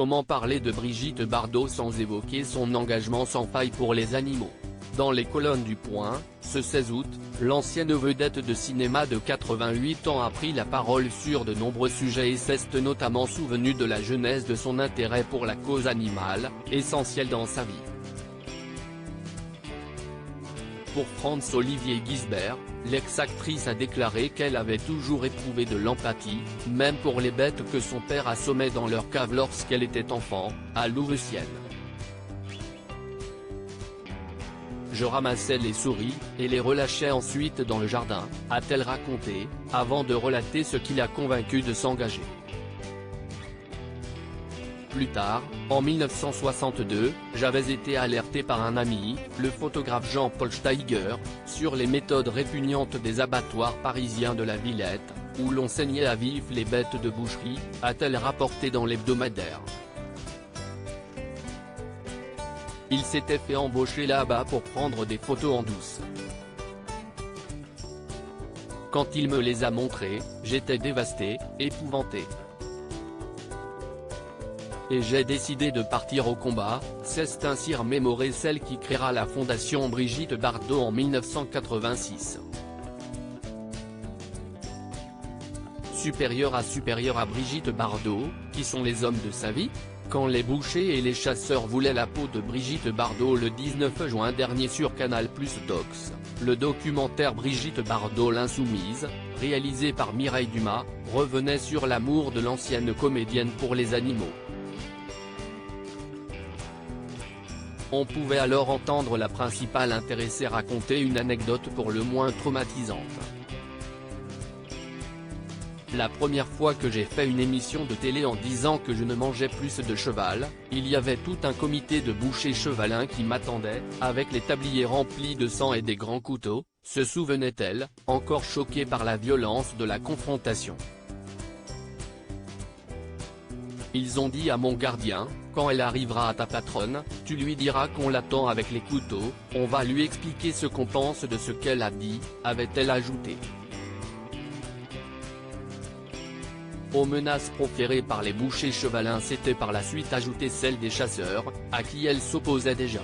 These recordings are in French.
Comment parler de Brigitte Bardot sans évoquer son engagement sans faille pour les animaux? Dans les colonnes du Point, ce 16 août, l'ancienne vedette de cinéma de 88 ans a pris la parole sur de nombreux sujets et s'est notamment souvenu de la genèse de son intérêt pour la cause animale, essentielle dans sa vie. Pour Franz Olivier Gisbert, l'ex-actrice a déclaré qu'elle avait toujours éprouvé de l'empathie, même pour les bêtes que son père assommait dans leur cave lorsqu'elle était enfant, à Louveciennes. Je ramassais les souris, et les relâchais ensuite dans le jardin, a-t-elle raconté, avant de relater ce qui l'a convaincue de s'engager. Plus tard, en 1962, j'avais été alerté par un ami, le photographe Jean-Paul Steiger, sur les méthodes répugnantes des abattoirs parisiens de la Villette, où l'on saignait à vif les bêtes de boucherie, a-t-elle rapporté dans l'hebdomadaire. Il s'était fait embaucher là-bas pour prendre des photos en douce. Quand il me les a montrées, j'étais dévasté, épouvanté. Et j'ai décidé de partir au combat, c'est ainsi remémoré celle qui créera la fondation Brigitte Bardot en 1986. Supérieur à Brigitte Bardot, qui sont les hommes de sa vie? Quand les bouchers et les chasseurs voulaient la peau de Brigitte Bardot le 19 juin dernier sur Canal+ Docs, le documentaire Brigitte Bardot l'insoumise, réalisé par Mireille Dumas, revenait sur l'amour de l'ancienne comédienne pour les animaux. On pouvait alors entendre la principale intéressée raconter une anecdote pour le moins traumatisante. La première fois que j'ai fait une émission de télé en disant que je ne mangeais plus de cheval, il y avait tout un comité de bouchers chevalins qui m'attendait, avec les tabliers remplis de sang et des grands couteaux, se souvenait-elle, encore choquée par la violence de la confrontation. Ils ont dit à mon gardien, quand elle arrivera à ta patronne, tu lui diras qu'on l'attend avec les couteaux, on va lui expliquer ce qu'on pense de ce qu'elle a dit, avait-elle ajouté. Aux menaces proférées par les bouchers chevalins s'était par la suite ajoutée celle des chasseurs, à qui elle s'opposait déjà.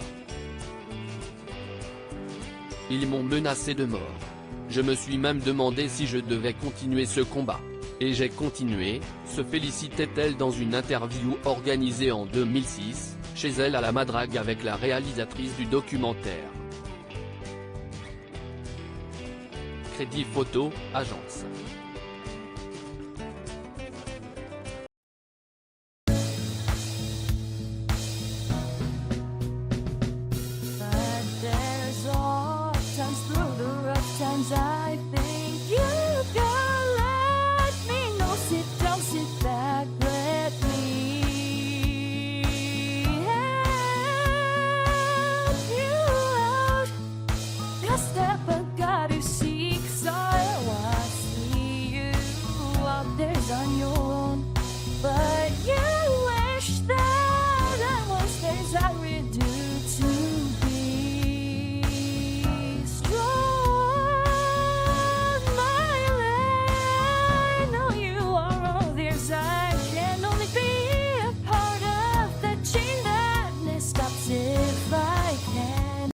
Ils m'ont menacé de mort. Je me suis même demandé si je devais continuer ce combat. Et j'ai continué, se félicitait-elle dans une interview organisée en 2006, chez elle à la Madrague avec la réalisatrice du documentaire. Crédit Photo, agence.